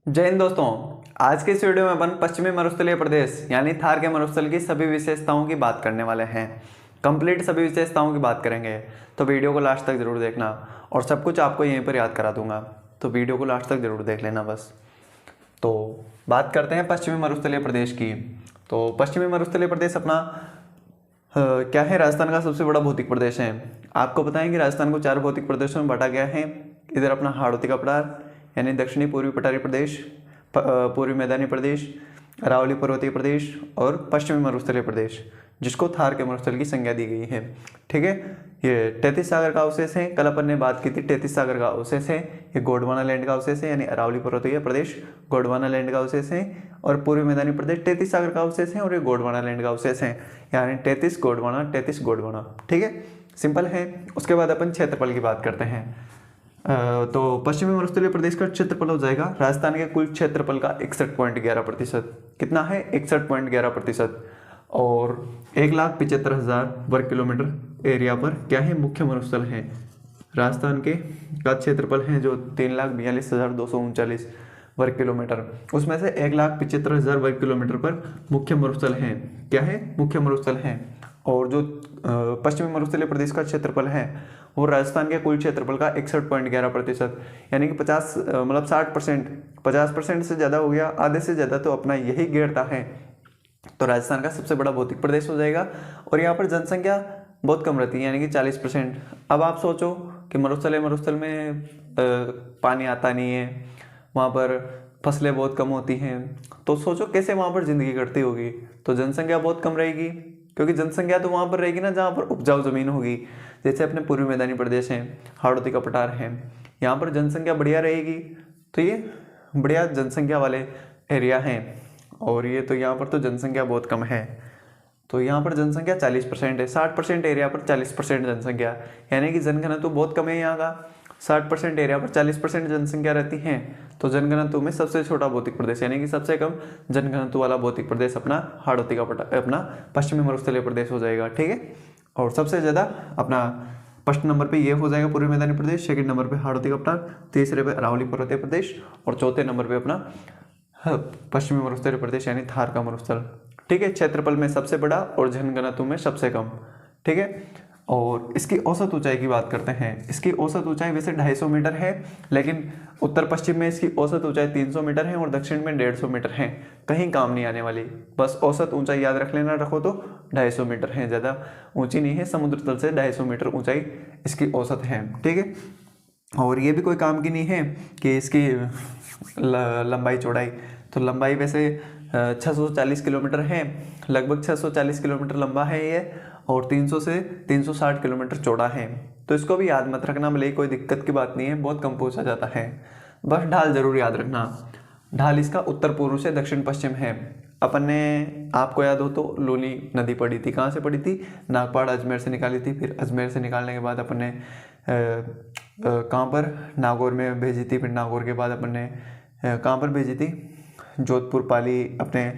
जय हिंद दोस्तों। आज के इस वीडियो में अपन पश्चिमी मरुस्थलीय प्रदेश यानी थार के मरुस्थल की सभी विशेषताओं की बात करने वाले हैं। कंप्लीट सभी विशेषताओं की बात करेंगे, तो वीडियो को लास्ट तक जरूर देखना और सब कुछ आपको यहीं पर याद करा दूंगा, तो वीडियो को लास्ट तक जरूर देख लेना बस। तो बात करते हैं पश्चिमी मरुस्थलीय प्रदेश की। तो पश्चिमी मरुस्थलीय प्रदेश अपना क्या है, राजस्थान का सबसे बड़ा भौतिक प्रदेश है। आपको बताएं कि राजस्थान को 4 भौतिक प्रदेशों में बांटा गया है। इधर अपना हाड़ौती का पठार यानी दक्षिणी पूर्वी पठारी प्रदेश, पूर्वी मैदानी प्रदेश, अरावली पर्वतीय प्रदेश और पश्चिमी मरुस्थलीय प्रदेश, जिसको थार के मरुस्थल की संज्ञा दी गई है। ठीक है, ये 33 सागर का अवशेष है। कल अपन ने बात की थी 33 सागर का अवशेष है। ये गोंडवाना लैंड का अवशेष है, यानी अरावली पर्वतीय प्रदेश गोंडवाना लैंड का अवशेष है। और पूर्वी मैदानी प्रदेश 33 सागर का अवशेष है और ये गोंडवाना लैंड का अवशेष है, यानी 33 गोंडवाना 33 गोंडवाना। ठीक है, सिंपल है। उसके बाद अपन क्षेत्रफल की बात करते हैं। तो पश्चिमी मरुस्थलीय प्रदेश का क्षेत्रफल हो जाएगा राजस्थान के कुल क्षेत्रफल का 61.11%। कितना है? 61.11%। और 1,75,000 वर्ग किलोमीटर एरिया पर क्या है? मुख्य मरुस्थल है। राजस्थान के का क्षेत्रफल है जो 3,42,239 वर्ग किलोमीटर, उसमें से 1,75,000 वर्ग किलोमीटर पर मुख्य मरुस्थल है। क्या है? मुख्य मरुस्थल है। और जो पश्चिमी मरुस्थलीय प्रदेश का क्षेत्रफल है वो राजस्थान के कुल क्षेत्रफल का 61.11%, यानी कि 60%, 50% से ज़्यादा हो गया, आधे से ज़्यादा तो अपना यही घेरता है। तो राजस्थान का सबसे बड़ा भौतिक प्रदेश हो जाएगा। और यहाँ पर जनसंख्या बहुत कम रहती है, यानी कि 40%। अब आप सोचो कि मरुस्थल में पानी आता नहीं है, वहाँ पर फसलें बहुत कम होती हैं, तो सोचो कैसे वहाँ पर ज़िंदगी कटती होगी। तो जनसंख्या बहुत कम रहेगी, क्योंकि जनसंख्या तो वहाँ पर रहेगी ना जहाँ पर उपजाऊ ज़मीन होगी। जैसे अपने पूर्वी मैदानी प्रदेश हैं, हाड़ौती का पठार है, यहाँ पर जनसंख्या बढ़िया रहेगी, तो ये बढ़िया जनसंख्या वाले एरिया हैं। और ये तो यहाँ पर तो जनसंख्या बहुत कम है, तो यहाँ पर जनसंख्या 40% है। 60% एरिया पर 40% जनसंख्या, यानी कि जनघनत्व तो बहुत कम है यहाँ का। 60% एरिया पर 40% जनसंख्या रहती है, तो जनघनत्व में सबसे छोटा भौतिक प्रदेश यानी कि सबसे कम जनघनत्व वाला भौतिक प्रदेश अपना हाड़ौती का अपना पश्चिमी मरुस्थलीय प्रदेश हो जाएगा। ठीक है, और सबसे ज़्यादा अपना फर्स्ट नंबर पे ये हो जाएगा पूर्वी मैदानी प्रदेश, सेकंड नंबर पे हाड़ौती का पठार, तीसरे पे अरावली पर्वतीय प्रदेश और चौथे नंबर पे अपना पश्चिमी मरुस्थलीय प्रदेश यानी थार का मरुस्थल। ठीक है, क्षेत्रफल में सबसे बड़ा और जनघनत्व में सबसे कम। ठीक है, और इसकी औसत ऊंचाई की बात करते हैं। इसकी औसत ऊंचाई वैसे 250 मीटर है, लेकिन उत्तर पश्चिम में इसकी औसत ऊंचाई 300 मीटर है और दक्षिण में 150 मीटर है। कहीं काम नहीं आने वाली, बस औसत ऊंचाई याद रख लेना, रखो तो 250 मीटर है, ज़्यादा ऊंची नहीं है। समुद्र तल से 250 मीटर ऊंचाई इसकी औसत है। ठीक है, और ये भी कोई काम की नहीं है कि इसकी लंबाई चौड़ाई, तो लंबाई वैसे 640 किलोमीटर है, लगभग 640 किलोमीटर लंबा है ये, और 300 से 360 किलोमीटर चौड़ा है। तो इसको भी याद मत रखना, भले ही कोई दिक्कत की बात नहीं है, बहुत कम पूछा जाता है। बस ढाल जरूर याद रखना। ढाल इसका उत्तर पूर्व से दक्षिण पश्चिम है। अपन ने, आपको याद हो तो, लूनी नदी पड़ी थी, कहाँ से पड़ी थी? नागपाड़ अजमेर से निकाली थी। फिर अजमेर से निकालने के बाद अपन ने कहाँ पर? नागौर में भेजी थी। फिर नागौर के बाद अपन ने कहाँ पर भेजी थी? जोधपुर, पाली, अपने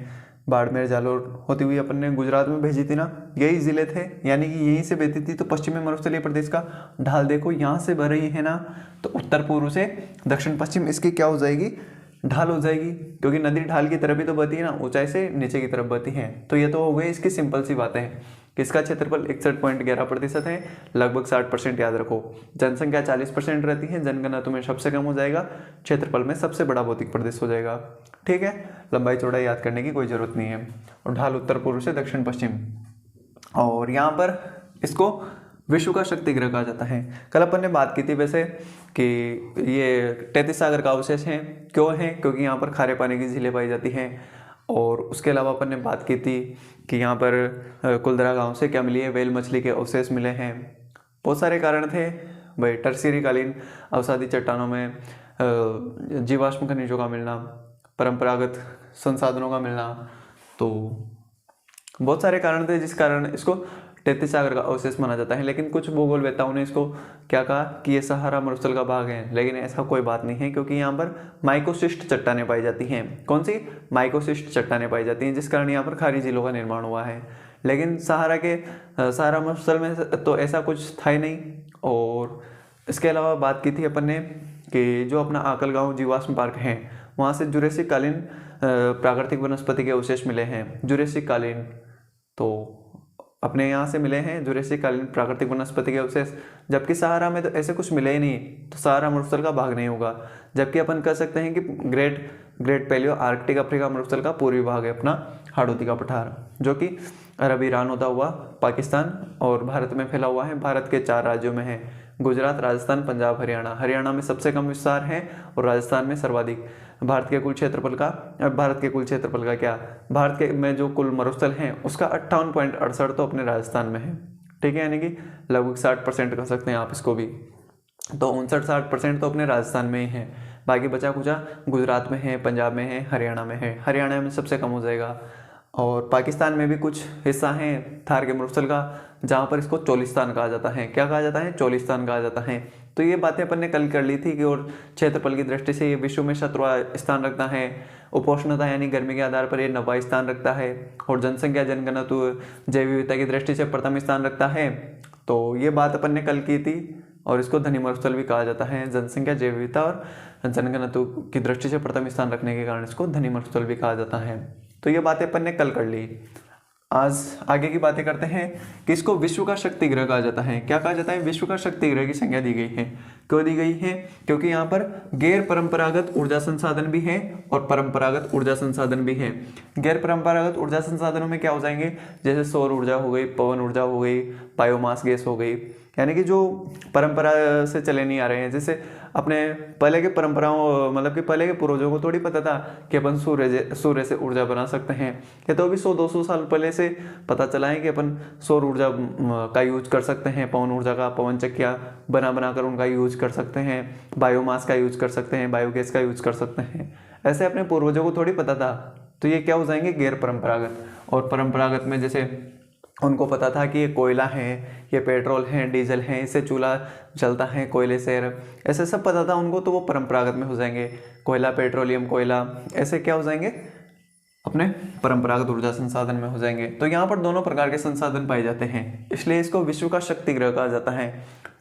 बाड़मेर, जालोर होती हुई अपन ने गुजरात में भेजी थी ना। यही ज़िले थे, यानी कि यहीं से बहती थी। तो पश्चिमी मरुस्थलीय प्रदेश का ढाल देखो, यहाँ से बह रही है ना, तो उत्तर पूर्व से दक्षिण पश्चिम इसकी क्या हो जाएगी? ढाल हो जाएगी, क्योंकि नदी ढाल की तरफ ही तो बहती है ना, ऊंचाई से नीचे की तरफ बहती है। तो ये तो हो गई इसकी सिंपल सी बातें हैं। इसका क्षेत्रफल 61.11% है, लगभग 60% याद रखो। जनसंख्या 40% रहती है, जनगणना में सबसे कम हो जाएगा, क्षेत्रफल में सबसे बड़ा भौतिक प्रदेश हो जाएगा। ठीक है, लंबाई चौड़ाई याद करने की कोई जरूरत नहीं है। और ढाल उत्तर पूर्व से दक्षिण पश्चिम। और यहाँ पर इसको विश्व का शक्ति ग्रह कहा जाता है। कल अपन ने बात की थी वैसे कि ये 33 सागर का अवशेष है। क्यों है? क्योंकि यहाँ पर खारे पानी की झीलें पाई जाती हैं। और उसके अलावा अपन ने बात की थी कि यहाँ पर कुलधरा गांव से क्या मिली है? व्हेल मछली के अवशेष मिले हैं। बहुत सारे कारण थे भाई, टर्शियरी कालीन अवसादी चट्टानों में जीवाश्म खनिजों का मिलना, परंपरागत संसाधनों का मिलना, तो बहुत सारे कारण थे जिस कारण इसको 33 सागर का अवशेष माना जाता है। लेकिन कुछ भूगोलवेत्ताओं ने इसको क्या कहा कि ये सहारा मरुस्थल का भाग है, लेकिन ऐसा कोई बात नहीं है, क्योंकि यहाँ पर माइकोसिस्ट चट्टानें पाई जाती हैं। कौन सी? माइकोसिस्ट चट्टानें पाई जाती हैं, जिस कारण यहाँ पर खारी झीलों का निर्माण हुआ है। लेकिन सहारा मरुस्थल में तो ऐसा कुछ था ही नहीं। और इसके अलावा बात की थी अपन ने कि जो अपना आकलगांव जीवाश्म पार्क है वहाँ से जुरेसिक कालीन प्राकृतिक वनस्पति के अवशेष मिले हैं। जुरेसिक कालीन तो अपने यहाँ से मिले हैं जुरेसिक कालीन प्राकृतिक वनस्पति के अवशेष, जबकि सहारा में तो ऐसे कुछ मिले ही नहीं, तो सहारा मरुस्थल का भाग नहीं होगा। जबकि अपन कह सकते हैं कि ग्रेट पैलियो आर्कटिक अफ्रीका मरुस्थल का पूर्वी भाग है अपना हाड़ौती का पठार, जो कि अरब ईरान होता हुआ पाकिस्तान और भारत में फैला हुआ है। भारत के 4 राज्यों में है, गुजरात, राजस्थान, पंजाब, हरियाणा। हरियाणा में सबसे कम विस्तार है और राजस्थान में सर्वाधिक। भारत के कुल क्षेत्रफल का क्या, भारत के में जो कुल मरुस्थल हैं उसका 58.68 तो अपने राजस्थान में है। ठीक है, यानी कि लगभग 60% कह सकते हैं आप इसको भी। तो 59-60% तो अपने राजस्थान में ही है, बाकी बचा कुचा गुजरात में है, पंजाब में है, हरियाणा में है। हरियाणा में सबसे कम हो जाएगा। और पाकिस्तान में भी कुछ हिस्सा है थार के मरुस्थल का, जहाँ पर इसको चोलिस्तान कहा जाता है। क्या कहा जाता है? चोलिस्तान कहा जाता है। तो ये बातें अपन ने कल कर ली थी कि और क्षेत्रफल की दृष्टि से ये विश्व में 17वां स्थान रखता है। उपोष्णता यानी गर्मी के आधार पर ये 9वां स्थान रखता है। और जनसंख्या, जनघनत्व, जैव विविधता की दृष्टि से प्रथम स्थान रखता है। तो ये बात अपन ने कल की थी और इसको धनी मरुस्थल भी कहा जाता है। जनसंख्या, जैव विविधता और जनघनत्व की दृष्टि से प्रथम स्थान रखने के कारण इसको धनी मरुस्थल भी कहा जाता है। तो ये बातें अपन ने कल कर ली। आज आगे की बातें करते हैं कि इसको विश्व का शक्ति ग्रह कहा जाता है। क्या कहा जाता है? विश्व का शक्ति ग्रह की संज्ञा दी गई है। क्यों दी गई है? क्योंकि यहाँ पर गैर परंपरागत ऊर्जा संसाधन भी है और परंपरागत ऊर्जा संसाधन भी है। गैर परंपरागत ऊर्जा संसाधनों में क्या हो जाएंगे? जैसे सौर ऊर्जा हो गई, पवन ऊर्जा हो गई, बायोमास गैस हो गई, यानी कि जो परंपरा से चले नहीं आ रहे हैं। जैसे अपने पहले के परंपराओं, मतलब कि पहले के पूर्वजों को थोड़ी पता था कि अपन सूर्य से ऊर्जा बना सकते हैं। ये तो अभी 100-200 साल पहले से पता चला है कि अपन सौर ऊर्जा का यूज कर सकते हैं, पवन ऊर्जा का, पवन चक्कियाँ बनाकर उनका यूज कर सकते हैं, बायोमास का यूज कर सकते हैं, बायोगैस का यूज कर सकते हैं। ऐसे अपने पूर्वजों को थोड़ी पता था। तो ये क्या हो जाएंगे? गैर परंपरागत। और परंपरागत में जैसे उनको पता था कि ये कोयला है, ये पेट्रोल है, डीजल है, इससे चूल्हा जलता है, कोयले से, ऐसे सब पता था उनको। तो वो परंपरागत में हो जाएंगे। कोयला, पेट्रोलियम, कोयला, ऐसे क्या हो जाएंगे? अपने परंपरागत ऊर्जा संसाधन में हो जाएंगे। तो यहाँ पर दोनों प्रकार के संसाधन पाए जाते हैं, इसलिए इसको विश्व का शक्ति ग्रह कहा जाता है।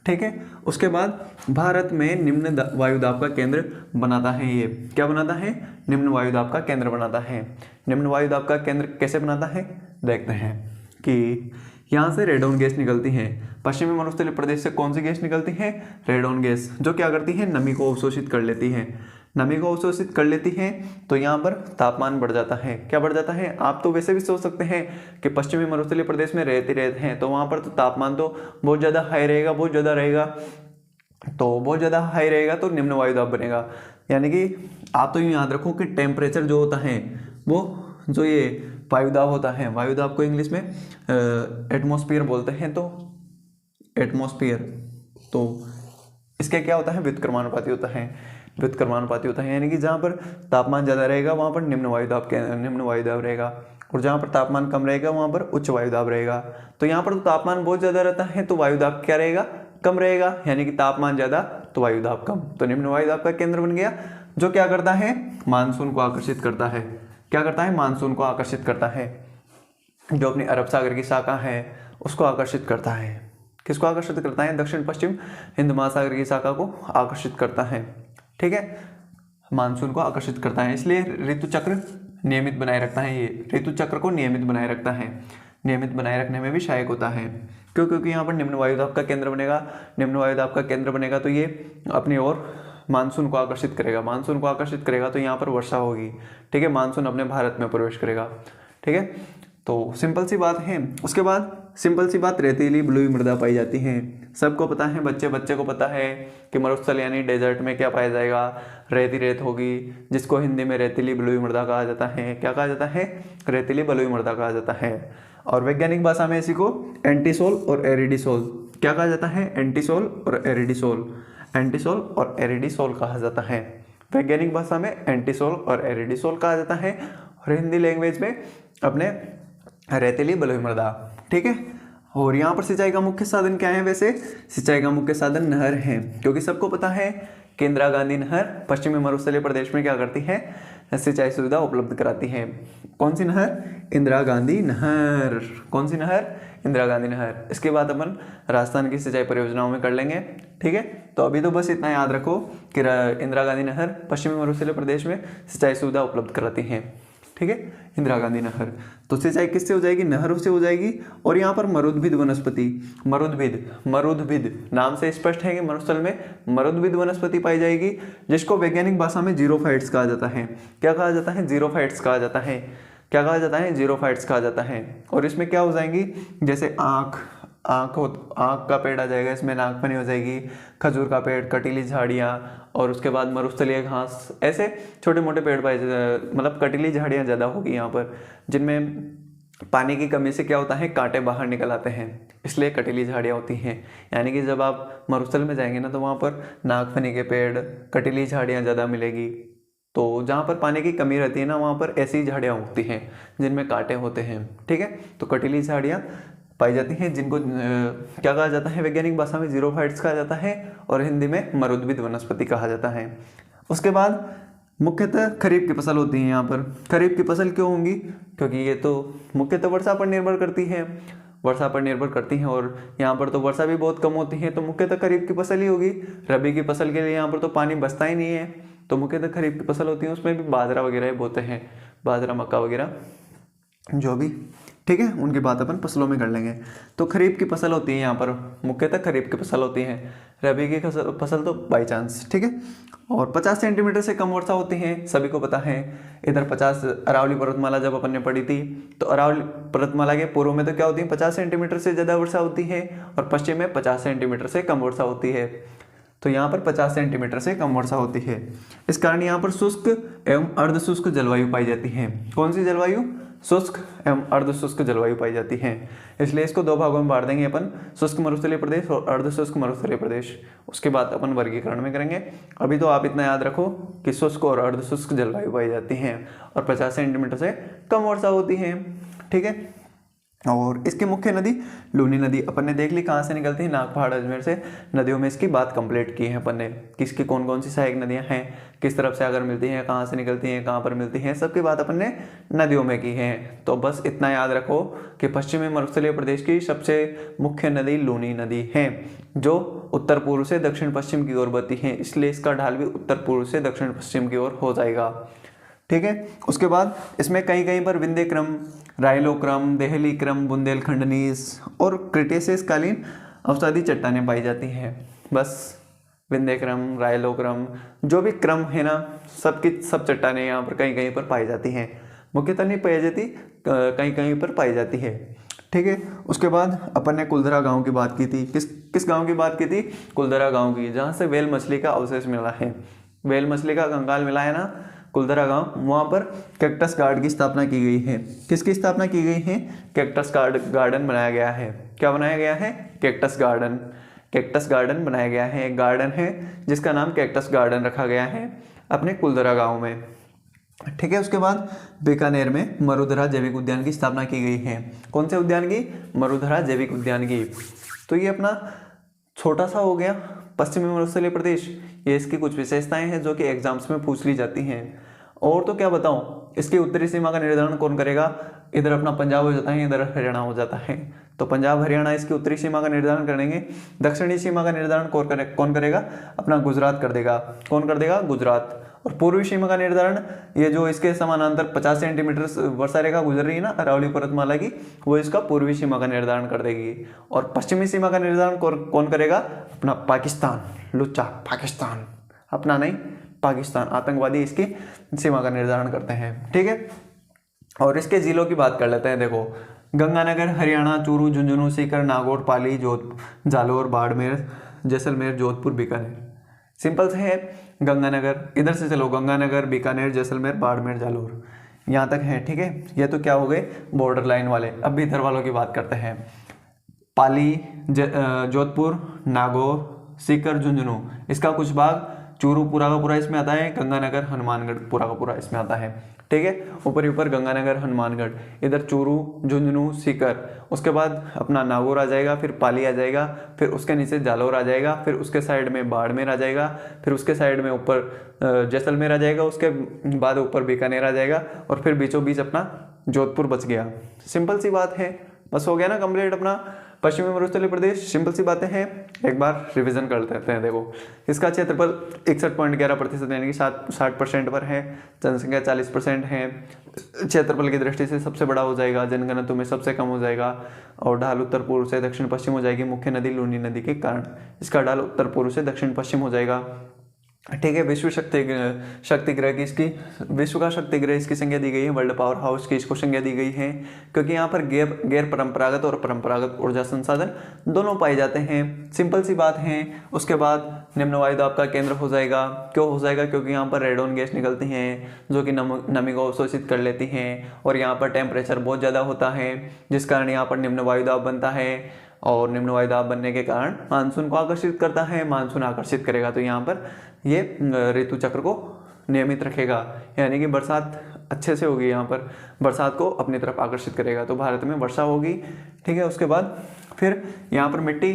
ठीक है, उसके बाद भारत में निम्न वायुदाब का केंद्र बनाता है। ये क्या बनाता है? निम्न वायुदाब का केंद्र बनाता है। निम्न वायुदाब का केंद्र कैसे बनाता है देखते हैं कि यहाँ से रेडॉन गैस निकलती है। पश्चिमी मरुस्थलीय प्रदेश से कौन सी गैस निकलती है? रेडॉन गैस, जो क्या करती है? नमी को अवशोषित कर लेती है। नमी को अवशोषित कर लेती है तो यहाँ पर तापमान बढ़ जाता है। क्या बढ़ जाता है? आप तो वैसे भी सोच सकते हैं कि पश्चिमी मरुस्थलीय प्रदेश में रेत ही रेत हैं, तो वहाँ पर तो तापमान तो बहुत ज़्यादा हाई रहेगा, बहुत ज़्यादा रहेगा। तो बहुत ज़्यादा हाई रहेगा तो निम्न वायुदाब बनेगा। यानी कि आप तो यूँ याद रखो कि टेम्परेचर जो होता है वो, जो ये वायुदाब होता है, वायुदाब को इंग्लिश में एटमॉस्फेयर बोलते हैं। तो एटमॉस्फेयर, तो इसके क्या होता है? व्युत्क्रमानुपाती होता है। व्युत्क्रमानुपाती होता है यानी कि जहाँ पर तापमान ज़्यादा रहेगा वहाँ पर निम्न वायुदाब रहेगा, और जहाँ पर तापमान कम रहेगा वहाँ पर उच्च वायुदाब रहेगा। तो यहाँ पर तो तापमान बहुत ज़्यादा रहता है तो वायुदाब क्या रहेगा? कम रहेगा, यानी कि तापमान ज़्यादा तो वायुदाब कम। तो निम्न वायुदाब का केंद्र बन गया, जो क्या करता है? मानसून को आकर्षित करता है। क्या करता है? मानसून को आकर्षित करता है। जो अपनी अरब सागर की शाखा है उसको आकर्षित करता है। किसको आकर्षित करता है? दक्षिण पश्चिम हिंद महासागर की शाखा को आकर्षित करता है। ठीक है, मानसून को आकर्षित करता है, इसलिए ऋतु चक्र नियमित बनाए रखता है। ये ऋतु चक्र को नियमित बनाए रखता है, नियमित बनाए रखने में भी सहायक होता है। क्यों? क्योंकि यहाँ पर निम्न वायुदाब का केंद्र बनेगा। निम्न वायुदाब का केंद्र बनेगा तो ये अपनी ओर मानसून को आकर्षित करेगा। मानसून को आकर्षित करेगा तो यहाँ पर वर्षा होगी। ठीक है, मानसून अपने भारत में प्रवेश करेगा। ठीक है, तो सिंपल सी बात है। उसके बाद सिंपल सी बात, रेतीली बलुई मृदा पाई जाती है। सबको पता है, बच्चे को पता है कि मरुस्थल यानी डेजर्ट में क्या पाया जाएगा? रेती रेत होगी, जिसको हिंदी में रेतीली बलुई मृदा कहा जाता है। क्या कहा जाता है? रेतीली बलुई मृदा कहा जाता है। और वैज्ञानिक भाषा में इसी को एंटीसोल और एरिडिसोल, क्या कहा जाता है? एंटीसोल और एरिडिसोल, एंटीसोल और एरिडिसोल कहा जाता है। वैज्ञानिक भाषा में एंटीसोल और एरिडिसोल कहा जाता है, और हिंदी लैंग्वेज में अपने रेतीली बलुई मृदा। ठीक है, और यहाँ पर सिंचाई का मुख्य साधन क्या है? वैसे सिंचाई का मुख्य साधन नहर है, क्योंकि सबको पता है कि इंदिरा गांधी नहर पश्चिमी मरुस्थलीय प्रदेश में क्या करती है? सिंचाई सुविधा उपलब्ध कराती है। कौन सी नहर? इंदिरा गांधी नहर। कौन सी नहर? इंदिरा गांधी नहर। इसके बाद अपन राजस्थान की सिंचाई परियोजनाओं में कर लेंगे। ठीक है, तो अभी तो बस इतना याद रखो कि इंदिरा गांधी नहर पश्चिमी मरुस्थलीय प्रदेश में सिंचाई सुविधा उपलब्ध कराती हैं। ठीक है, इंदिरा गांधी नहर। तो सिंचाई किससे हो जाएगी? नहरों से हो जाएगी। और यहाँ पर मरुद्भिद वनस्पति, मरुद्भिद नाम से स्पष्ट है कि मरुस्थल में मरुद्भिद वनस्पति पाई जाएगी, जिसको वैज्ञानिक भाषा में जीरोफाइट्स कहा जाता है। क्या कहा जाता है? जीरोफाइट्स कहा जाता है। क्या कहा जाता है? जीरोफाइट्स कहा जाता है। और इसमें क्या हो जाएंगी? जैसे आँख का पेड़ आ जाएगा, इसमें नागफनी हो जाएगी, खजूर का पेड़, कटीली झाड़ियाँ, और उसके बाद मरुस्थलीय घास, ऐसे छोटे मोटे पेड़ पाए, मतलब कटीली झाड़ियाँ ज़्यादा होगी यहाँ पर, जिनमें पानी की कमी से क्या होता है, कांटे बाहर निकल आते हैं, इसलिए कटीली झाड़ियाँ होती हैं। यानी कि जब आप मरुस्थल में जाएंगे ना तो वहाँ पर नागफनी के पेड़, कटीली झाड़ियाँ ज़्यादा मिलेगी। तो जहाँ पर पानी की कमी रहती है ना वहाँ पर ऐसी झाड़ियाँ उगती हैं जिनमें कांटे होते हैं। ठीक है, तो कटीली झाड़ियाँ पाई जाती हैं, जिनको क्या कहा जाता है? वैज्ञानिक भाषा में जीरोफाइट्स कहा जाता है, और हिंदी में मरुद्भिद वनस्पति कहा जाता है। उसके बाद मुख्यतः खरीफ की फसल होती है। यहाँ पर खरीफ की फसल क्यों होंगी? क्योंकि ये तो मुख्यतः वर्षा पर निर्भर करती है, वर्षा पर निर्भर करती हैं, और यहाँ पर तो वर्षा भी बहुत कम होती है, तो मुख्यतः खरीफ की फसल ही होगी। रबी की फसल के लिए यहाँ पर तो पानी बचता ही नहीं है, तो मुख्यतः खरीफ की फसल होती है। उसमें भी बाजरा वगैरह बोते हैं, बाजरा, मक्का वगैरह जो भी। ठीक है, उनकी बात अपन फसलों में कर लेंगे। तो खरीफ की फसल होती है यहाँ पर, मुख्यतः खरीफ की फसल होती है। रबी की फसल तो बाई चांस। ठीक है, और 50 सेंटीमीटर से कम वर्षा होती है, सभी को पता है। इधर 50 अरावली पर्वतमाला जब अपन ने पढ़ी थी, तो अरावली पर्वतमाला के पूर्व में तो क्या होती है, 50 सेंटीमीटर से ज़्यादा वर्षा होती है, और पश्चिम में 50 सेंटीमीटर से कम वर्षा होती है। तो यहाँ पर 50 सेंटीमीटर से कम वर्षा होती है। इस कारण यहाँ पर शुष्क एवं अर्धशुष्क जलवायु पाई जाती है। कौन सी जलवायु? शुष्क एवं अर्धशुष्क जलवायु पाई जाती है। इसलिए इसको दो भागों में बांट देंगे अपन, शुष्क मरुस्थलीय प्रदेश और अर्धशुष्क मरुस्थलीय प्रदेश। उसके बाद अपन वर्गीकरण में करेंगे। अभी तो आप इतना याद रखो कि शुष्क और अर्धशुष्क जलवायु पाई जाती है, और 50 सेंटीमीटर से कम वर्षा होती है। ठीक है, और इसकी मुख्य नदी लूनी नदी अपन ने देख ली कहाँ से निकलती है, नागपहाड़ अजमेर से। नदियों में इसकी बात कंप्लीट की है अपन ने, किसकी कौन कौन सी सहायक नदियाँ हैं, किस तरफ से आकर मिलती हैं, कहाँ से निकलती हैं, कहाँ पर मिलती हैं, सबकी बात अपन ने नदियों में की है। तो बस इतना याद रखो कि पश्चिमी मरुस्थलीय प्रदेश की सबसे मुख्य नदी लूनी नदी है, जो उत्तर पूर्व से दक्षिण पश्चिम की ओर बहती है, इसलिए इसका ढाल भी उत्तर पूर्व से दक्षिण पश्चिम की ओर हो जाएगा। ठीक है, उसके बाद इसमें कहीं कहीं पर विंध्य क्रम, रायलो क्रम, देहली क्रम, बुंदेलखंड नीस और क्रिटेशियस कालीन अवसादी चट्टानें पाई जाती हैं। बस विंध्य क्रम, रायलो क्रम, जो भी क्रम है ना, सबकी सब चट्टानें यहाँ पर कहीं कहीं पर पाई जाती हैं। मुख्यतः नहीं पाई जाती, कहीं कहीं पर पाई जाती है। ठीक है, उसके बाद अपन ने कुलधरा गांव की बात की थी। किस गांव की बात की थी? कुलधरा गांव की, जहाँ से व्हेल मछली का अवशेष मिला है, व्हेल मछली का कंकाल मिला है ना, कुलधरा गांव। वहाँ पर कैक्टस गार्ड की स्थापना की गई है। किसकी स्थापना की गई है? कैक्टस गार्डन बनाया गया है। क्या बनाया गया है? Cactus garden. कैक्टस गार्डन बनाया गया है, एक गार्डन है जिसका नाम कैक्टस गार्डन रखा गया है अपने कुलधरा गांव में। ठीक है, उसके बाद बीकानेर में मरुधरा जैविक उद्यान की स्थापना की गई है। कौन से उद्यान की? मरुधरा जैविक उद्यान की। तो ये अपना छोटा सा हो गया पश्चिमी मरुस्थलीय प्रदेश। ये इसकी कुछ विशेषताएं हैं जो कि एग्जाम्स में पूछ ली जाती हैं। और तो क्या बताऊं, इसकी उत्तरी सीमा का निर्धारण कौन करेगा? इधर अपना पंजाब हो जाता है, इधर हरियाणा हो जाता है, तो पंजाब हरियाणा इसकी उत्तरी सीमा का निर्धारण करेंगे। दक्षिणी सीमा का निर्धारण कौन करेगा? अपना गुजरात कर देगा। कौन कर देगा? गुजरात। और पूर्वी सीमा का निर्धारण, ये जो इसके समानांतर 50 सेंटीमीटर वर्षा रेखा गुजर रही है ना अरावली पर्वतमाला की, वो इसका पूर्वी सीमा का निर्धारण कर देगी। और पश्चिमी सीमा का निर्धारण कौन करेगा? अपना पाकिस्तान, लुच्चा पाकिस्तान, अपना नहीं पाकिस्तान, आतंकवादी इसकी सीमा का निर्धारण करते हैं। ठीक है, और इसके जिलों की बात कर लेते हैं। देखो, गंगानगर हरियाणा, चूरू, झुंझुनू, सीकर, नागौर, पाली, जालोर, बाड़मेर, जैसलमेर, जोधपुर, बीकानेर। सिंपल से है। गंगानगर, इधर से चलो, गंगानगर, बीकानेर, जैसलमेर, बाड़मेर, जालोर, यहाँ तक है। ठीक है, ये तो क्या हो गए? बॉर्डर लाइन वाले। अब भी इधर वालों की बात करते हैं। पाली, जोधपुर, नागौर, सीकर, झुंझुनू, इसका कुछ भाग, चूरू पूरा का पूरा इसमें आता है, गंगानगर, हनुमानगढ़ पूरा का पूरा इसमें आता है। ठीक है, ऊपर ऊपर गंगानगर, हनुमानगढ़, इधर चूरू, झुंझुनू, सीकर, उसके बाद अपना नागौर आ जाएगा, फिर पाली आ जाएगा, फिर उसके नीचे जालोर आ जाएगा, फिर उसके साइड में बाड़मेर आ जाएगा, फिर उसके साइड में ऊपर जैसलमेर आ जाएगा, उसके बाद ऊपर बीकानेर आ जाएगा, और फिर बीचों बीच अपना जोधपुर बच गया। सिंपल सी बात है। बस हो गया ना कंप्लीट अपना पश्चिमी मरुस्थलीय प्रदेश। सिंपल सी बातें हैं, एक बार रिवीजन कर लेते हैं। देखो इसका क्षेत्रफल 61.11% यानी कि 60% पर है, जनसंख्या 40% है, क्षेत्रफल की दृष्टि से सबसे बड़ा हो जाएगा, जनघनत्व में सबसे कम हो जाएगा, और ढाल उत्तर पूर्व से दक्षिण पश्चिम हो जाएगी मुख्य नदी लूनी नदी के कारण। इसका ढाल उत्तर पूर्व से दक्षिण पश्चिम हो जाएगा। ठीक है, विश्व शक्ति ग्रह की इसकी विश्व का शक्ति ग्रह इसकी संज्ञा दी गई है, वर्ल्ड पावर हाउस की इसको संज्ञा दी गई है, क्योंकि यहाँ पर गैर परंपरागत और परंपरागत ऊर्जा संसाधन दोनों पाए जाते हैं। सिंपल सी बात है। उसके बाद निम्न वायुदाब का केंद्र हो जाएगा। क्यों हो जाएगा? क्योंकि यहाँ पर रेडोन गैस निकलती हैं जो कि नमी को अवशोषित कर लेती हैं, और यहाँ पर टेम्परेचर बहुत ज़्यादा होता है, जिस कारण यहाँ पर निम्न वायुदाब बनता है, और निम्न वायुदाब बनने के कारण मानसून को आकर्षित करता है। मानसून आकर्षित करेगा तो यहाँ पर ये ऋतु चक्र को नियमित रखेगा, यानी कि बरसात अच्छे से होगी, यहाँ पर बरसात को अपनी तरफ आकर्षित करेगा, तो भारत में वर्षा होगी। ठीक है, उसके बाद फिर यहाँ पर मिट्टी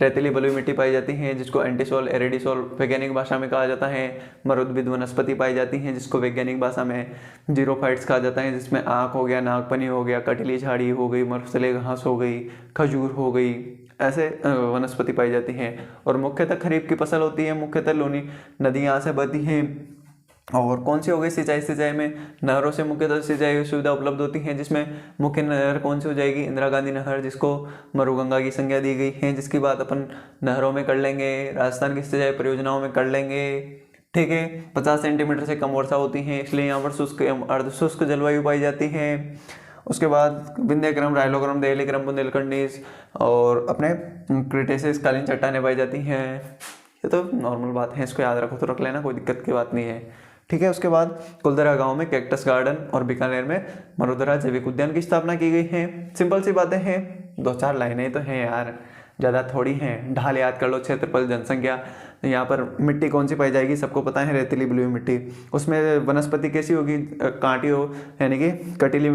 रेतीली बलुई मिट्टी पाई जाती है, जिसको एंटीसोल एरिडिसोल वैज्ञानिक भाषा में कहा जाता है। मरुद्भिद वनस्पति पाई जाती हैं, जिसको वैज्ञानिक भाषा में जीरोफाइट्स कहा जाता है, जिसमें आँख हो गया, नागपनी हो गया, कटीली झाड़ी हो गई, मरुस्थलीय घास हो गई, खजूर हो गई, ऐसे वनस्पति पाई जाती हैं। और मुख्यतः खरीफ की फसल होती है, मुख्यतः लूनी नदी यहाँ से बहती हैं। और कौन सी हो गई सिंचाई में नहरों से मुख्यतः सिंचाई सुविधा उपलब्ध होती है, जिसमें मुख्य नहर कौन सी हो जाएगी? इंदिरा गांधी नहर, जिसको मरुगंगा की संज्ञा दी गई है, जिसकी बात अपन नहरों में कर लेंगे, राजस्थान की सिंचाई परियोजनाओं में कर लेंगे। ठीक है, 50 सेंटीमीटर से कम वर्षा होती है, इसलिए यहाँ पर शुष्क अर्ध शुष्क जलवायु पाई जाती है। उसके बाद विंध्यक्रम, रायलोक्रम, देहलीक्रम, बुंदेलखंडीज और अपने क्रिटेशियस कालीन चट्टानें पाई जाती हैं। ये तो नॉर्मल बात है, इसको याद रखो तो रख लेना, कोई दिक्कत की बात नहीं है। ठीक है, उसके बाद कुलधरा गांव में कैक्टस गार्डन और बीकानेर में मरुधरा जैविक उद्यान की स्थापना की गई है। सिंपल सी बातें हैं, 2-4 लाइनें तो हैं यार, ज़्यादा थोड़ी हैं। ढाल याद कर लो, क्षेत्रफल, जनसंख्या। यहाँ पर मिट्टी कौन सी पाई जाएगी सबको पता है, रेतीली बलुई मिट्टी। उसमें वनस्पति कैसी होगी? कांटी हो, यानी कि कटीली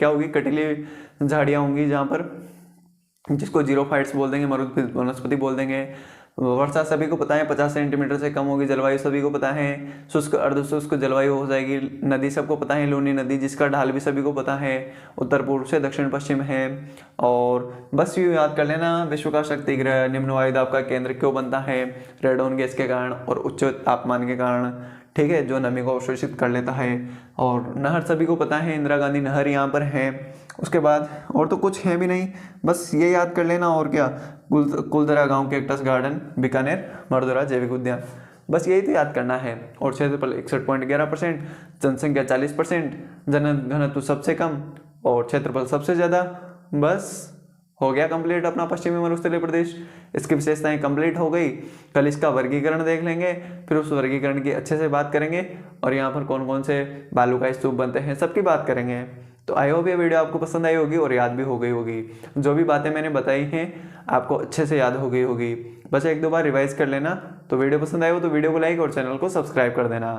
क्या होगी? कटीली झाड़ियाँ होंगी, जहाँ पर जिसको जीरोफाइट्स बोल देंगे, मरुद वनस्पति बोल देंगे। वर्षा सभी को पता है 50 सेंटीमीटर से कम होगी। जलवायु सभी को पता है, शुष्क अर्ध शुष्क जलवायु हो जाएगी। नदी सबको पता है, लूनी नदी, जिसका ढाल भी सभी को पता है, उत्तर पूर्व से दक्षिण पश्चिम है। और बस यूँ याद कर लेना, विश्व का शक्ति ग्रह निम्न वायुदाब का केंद्र क्यों बनता है? रेडोन गैस के कारण और उच्च तापमान के कारण। ठीक है, जो नमी को अवशोषित कर लेता है। और नहर सभी को पता है, इंदिरा गांधी नहर यहाँ पर है। उसके बाद और तो कुछ है भी नहीं, बस ये याद कर लेना। और क्या? कुलधरा गांव कैक्टस गार्डन, बीकानेर मरुधरा जैविक उद्यान, बस यही तो याद करना है। और क्षेत्रफल 61.11%, जनसंख्या 40%, जनघनत्व सबसे कम और क्षेत्रफल सबसे ज़्यादा। बस हो गया कंप्लीट अपना पश्चिमी मरुस्थलीय प्रदेश। इसकी विशेषताएं कंप्लीट हो गई। कल इसका वर्गीकरण देख लेंगे, फिर उस वर्गीकरण की अच्छे से बात करेंगे, और यहाँ पर कौन कौन से बालू का स्तूप बनते हैं सबकी बात करेंगे। तो आई होप ये वीडियो आपको पसंद आई होगी और याद भी हो गई होगी। जो भी बातें मैंने बताई हैं आपको अच्छे से याद हो गई होगी। बस 1-2 बार रिवाइज कर लेना। तो वीडियो पसंद आई हो तो वीडियो को लाइक और चैनल को सब्सक्राइब कर देना।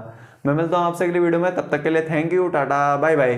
मैं मिलता हूँ आपसे अगली वीडियो में, तब तक के लिए thank you, tata, bye bye.